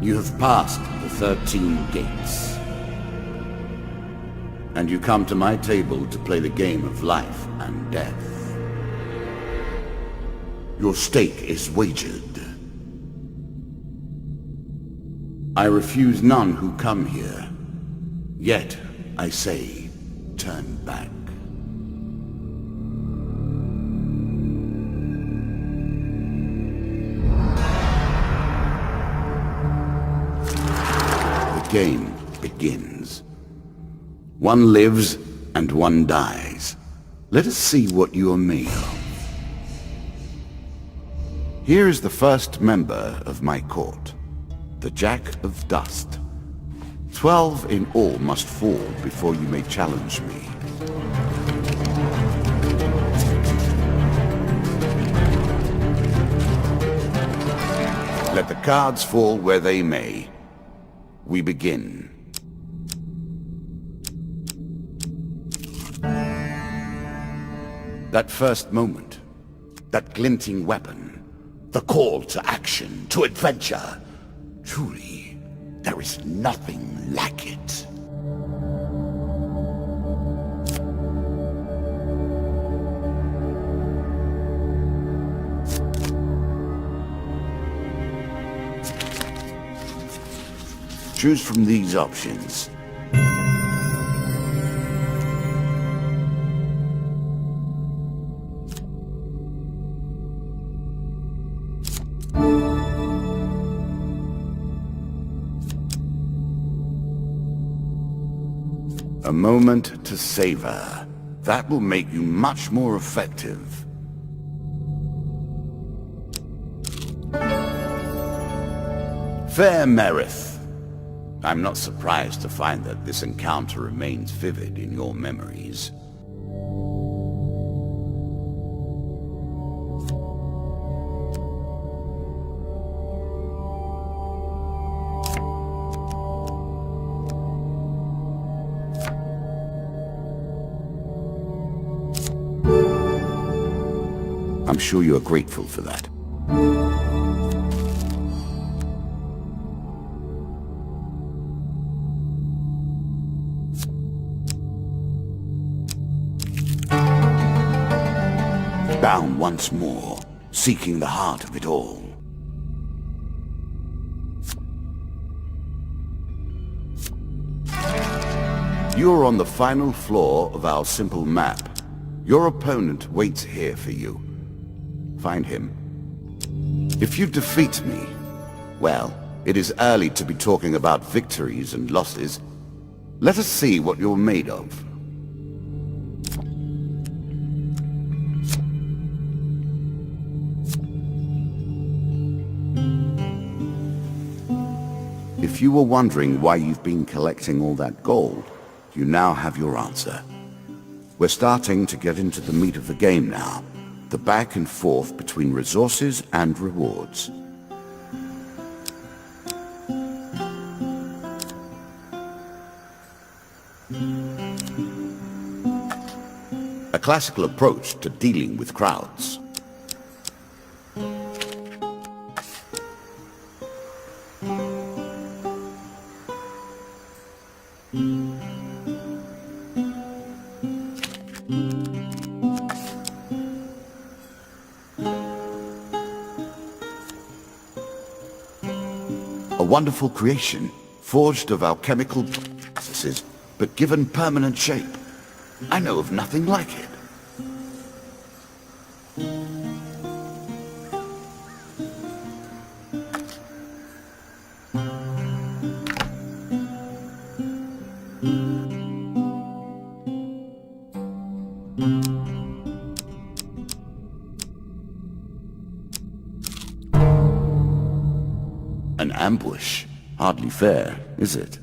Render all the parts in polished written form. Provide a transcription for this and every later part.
You have passed the 13 gates. And you come to my table to play the game of life and death. Your stake is wagered. I refuse none who come here. Yet, I say, turn back. The game begins. One lives and one dies. Let us see what you are made of. Here is the first member of my court, the Jack of Dust. 12 in all must fall before you may challenge me. Let the cards fall where they may. We begin. That first moment, that glinting weapon, the call to action, to adventure. Truly, there is nothing like it. Choose from these options. A moment to savor. That will make you much more effective. Fair Merith. I'm not surprised to find that this encounter remains vivid in your memories. I'm sure you are grateful for that. Bound once more, seeking the heart of it all. You're on the final floor of our simple map. Your opponent waits here for you. Find him. If you defeat me, well, it is early to be talking about victories and losses. Let us see what you're made of. If you were wondering why you've been collecting all that gold, you now have your answer. We're starting to get into the meat of the game now. The back and forth between resources and rewards. A classical approach to dealing with crowds. A wonderful creation, forged of alchemical processes, but given permanent shape. I know of nothing like it. An ambush. Hardly fair, is it?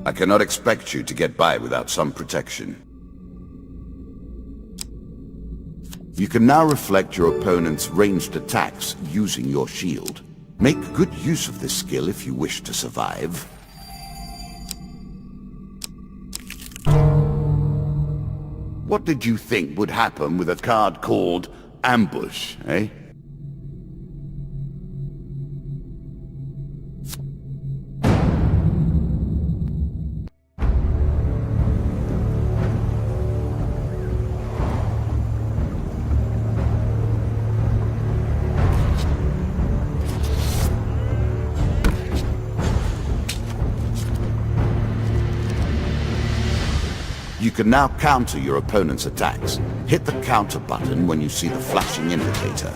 I cannot expect you to get by without some protection. You can now reflect your opponent's ranged attacks using your shield. Make good use of this skill if you wish to survive. What did you think would happen with a card called Ambush, eh? You can now counter your opponent's attacks. Hit the counter button when you see the flashing indicator.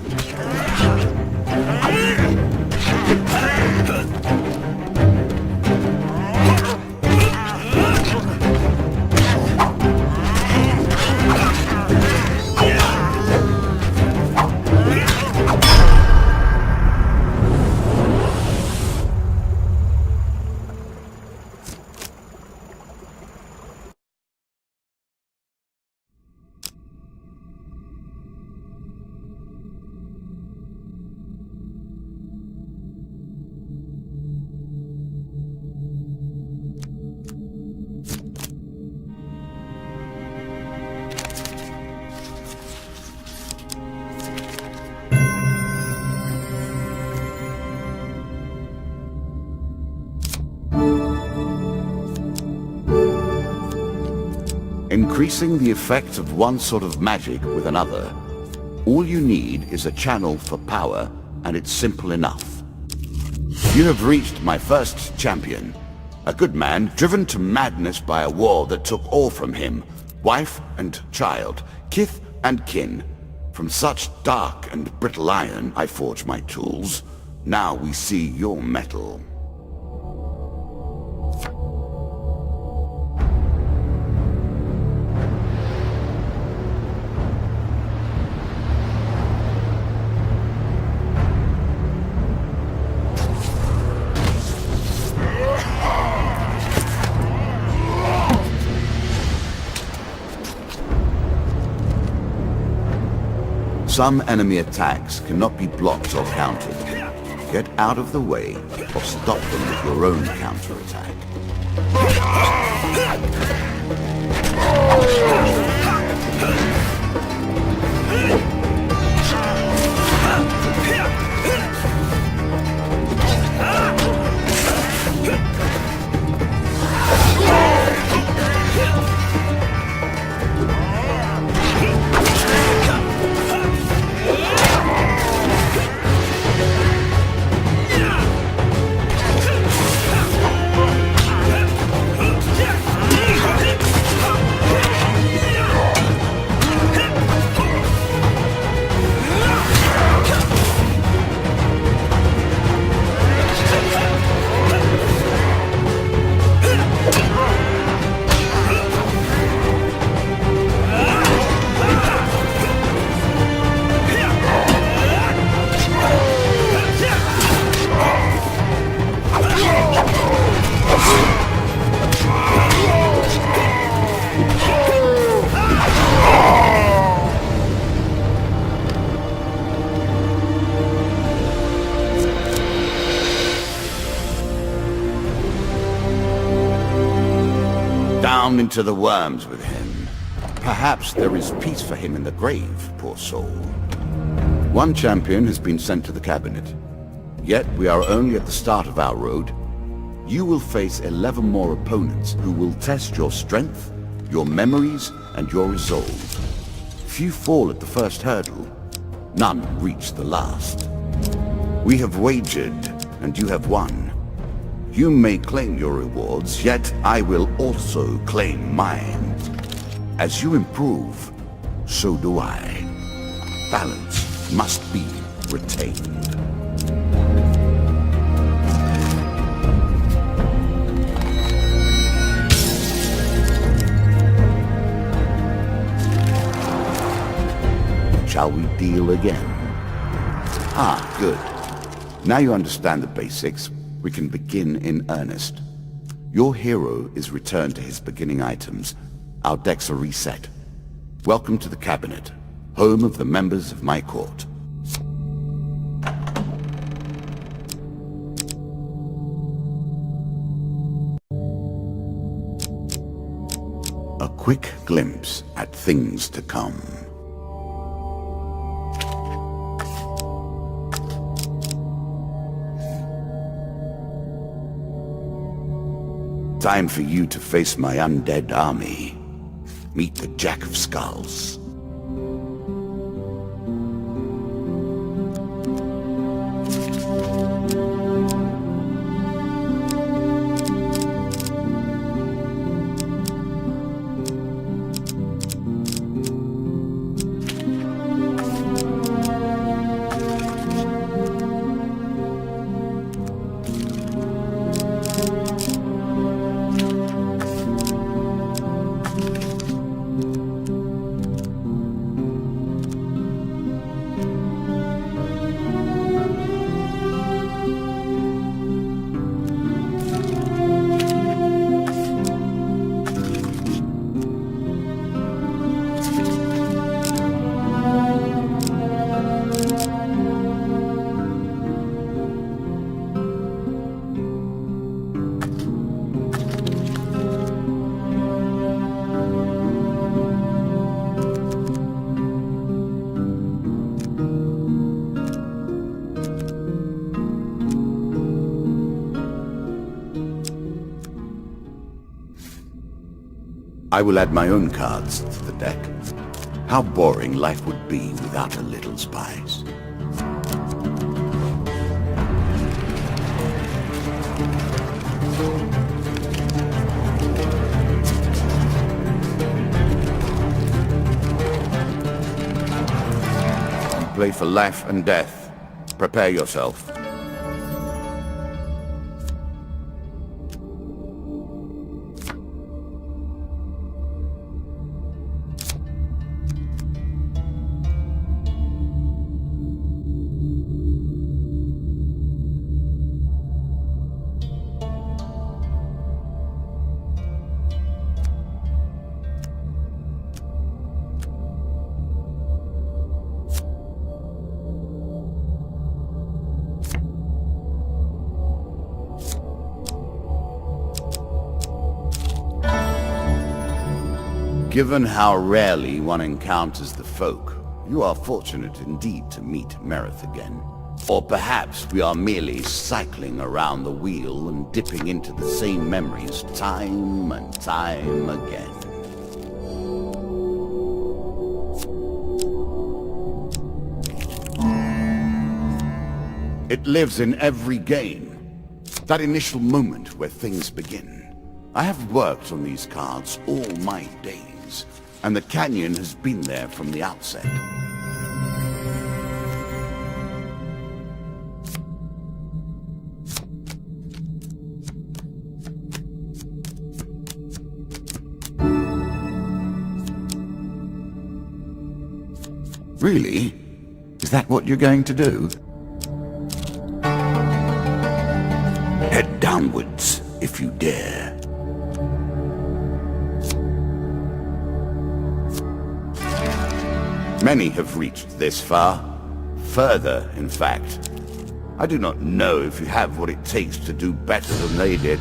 Increasing the effect of one sort of magic with another. All you need is a channel for power, and it's simple enough. You have reached my first champion. A good man driven to madness by a war that took all from him. Wife and child, kith and kin. From such dark and brittle iron I forge my tools. Now we see your metal. Some enemy attacks cannot be blocked or countered. Get out of the way or stop them with your own counterattack. Down into the worms with him. Perhaps there is peace for him in the grave, poor soul. One champion has been sent to the cabinet. Yet we are only at the start of our road. You will face 11 more opponents who will test your strength, your memories, and your resolve. Few fall at the first hurdle. None reach the last. We have wagered, and you have won. You may claim your rewards, yet I will also claim mine. As you improve, so do I. Balance must be retained. Shall we deal again? Good. Now you understand the basics. We can begin in earnest. Your hero is returned to his beginning items. Our decks are reset. Welcome to the cabinet, home of the members of my court. A quick glimpse at things to come. Time for you to face my undead army. Meet the Jack of Skulls. I will add my own cards to the deck. How boring life would be without a little spice. You play for life and death. Prepare yourself. Given how rarely one encounters the folk, you are fortunate indeed to meet Merith again. Or perhaps we are merely cycling around the wheel and dipping into the same memories time and time again. It lives in every game. That initial moment where things begin. I have worked on these cards all my days. And the canyon has been there from the outset. Really? Is that what you're going to do? Head downwards, if you dare. Many have reached this far. Further, in fact. I do not know if you have what it takes to do better than they did.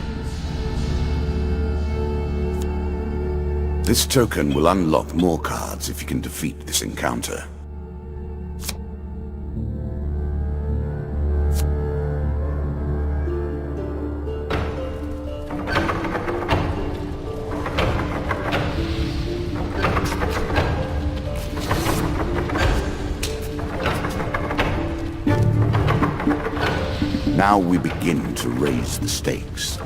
This token will unlock more cards if you can defeat this encounter. Now we begin to raise the stakes.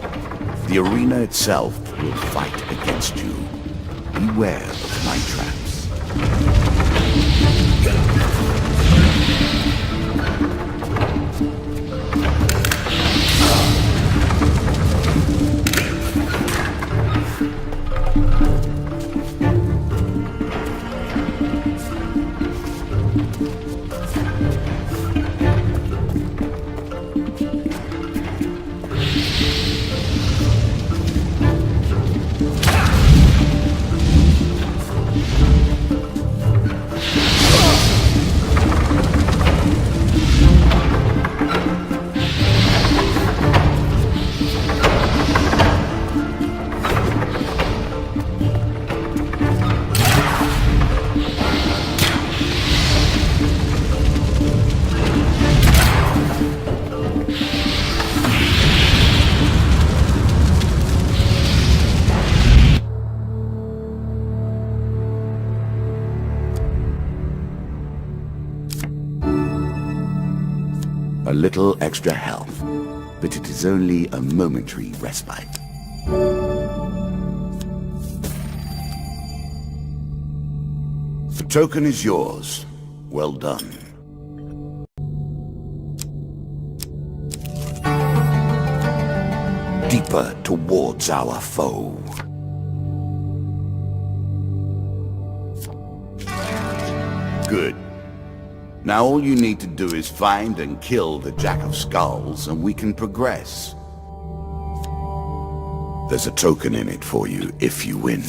The arena itself will fight against you. Beware of my traps. A little extra health, but it is only a momentary respite. The token is yours. Well done. Deeper towards our foe. Good. Now all you need to do is find and kill the Jack of Skulls, and we can progress. There's a token in it for you if you win.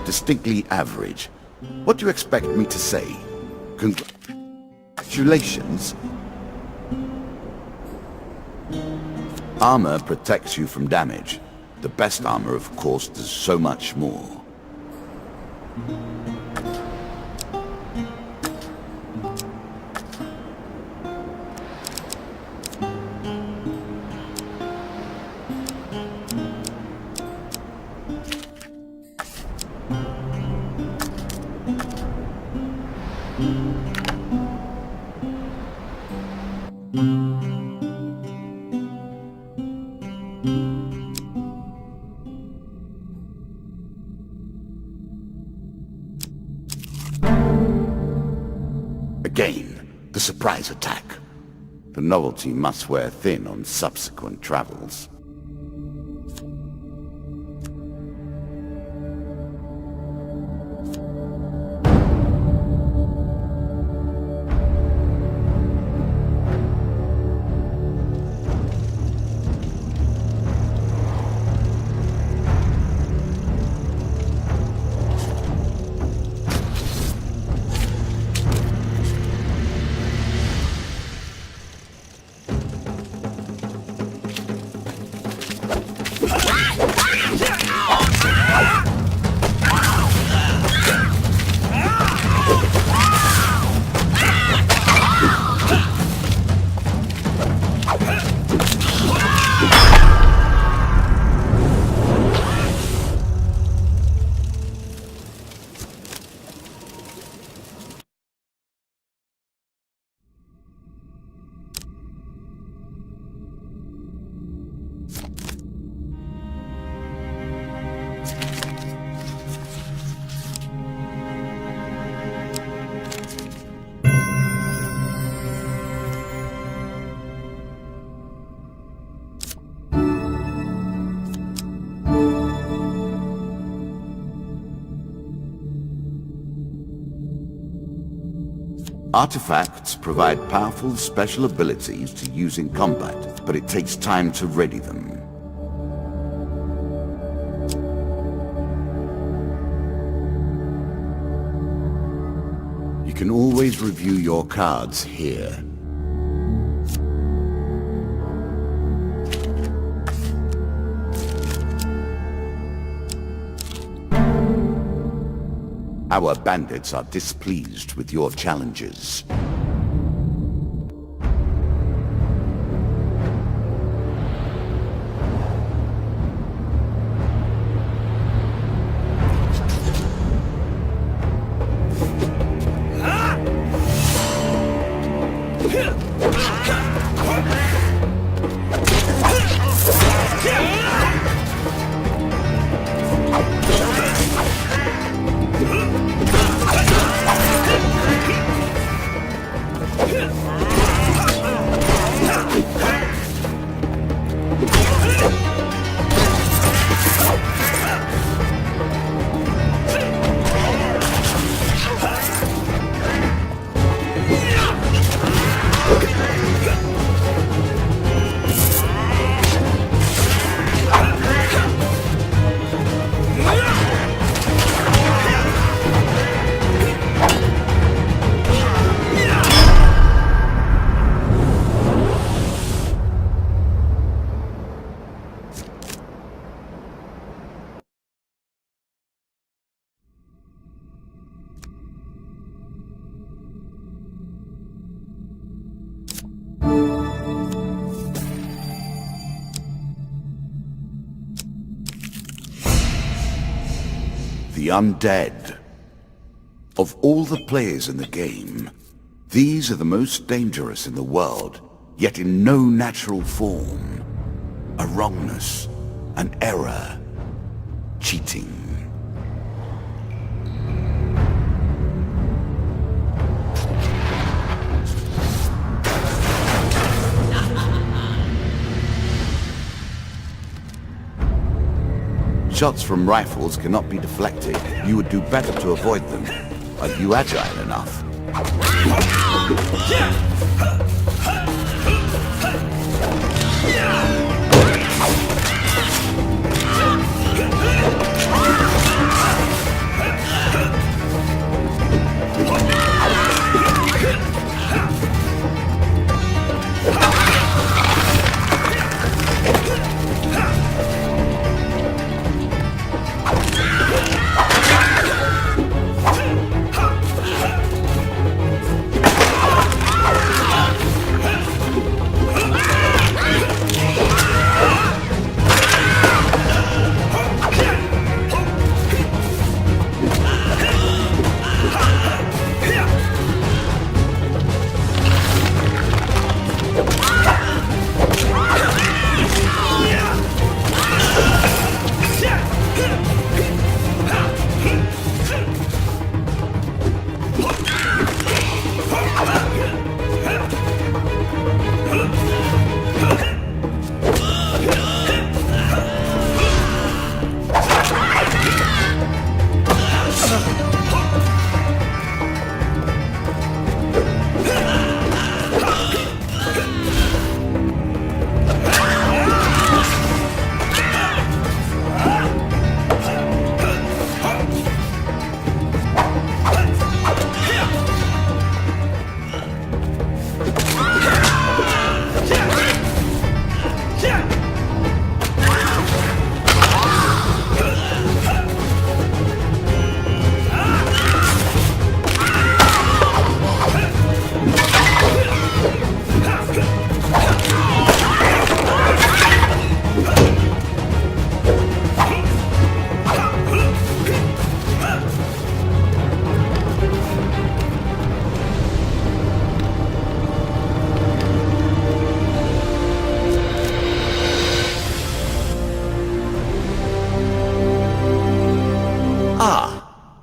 Distinctly average. What do you expect me to say? Congratulations? Armor protects you from damage. The best armor, of course, does so much more. Again, the surprise attack. The novelty must wear thin on subsequent travels. Artifacts provide powerful special abilities to use in combat, but it takes time to ready them. You can always review your cards here. Our bandits are displeased with your challenges. The undead. Of all the players in the game, these are the most dangerous in the world, yet in no natural form. A wrongness, an error, cheating. Shots from rifles cannot be deflected. You would do better to avoid them. Are you agile enough?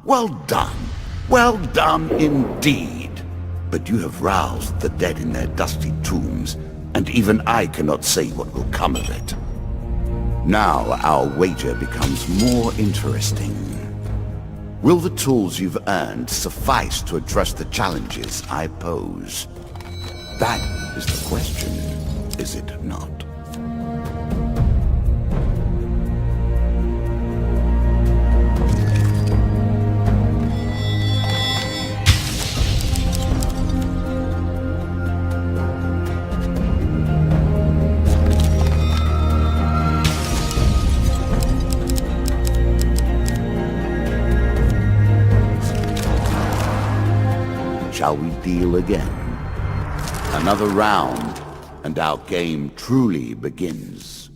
Well done. Well done indeed. But you have roused the dead in their dusty tombs, and even I cannot say what will come of it. Now our wager becomes more interesting. Will the tools you've earned suffice to address the challenges I pose? That is the question, is it not? Shall we deal again? Another round, and our game truly begins.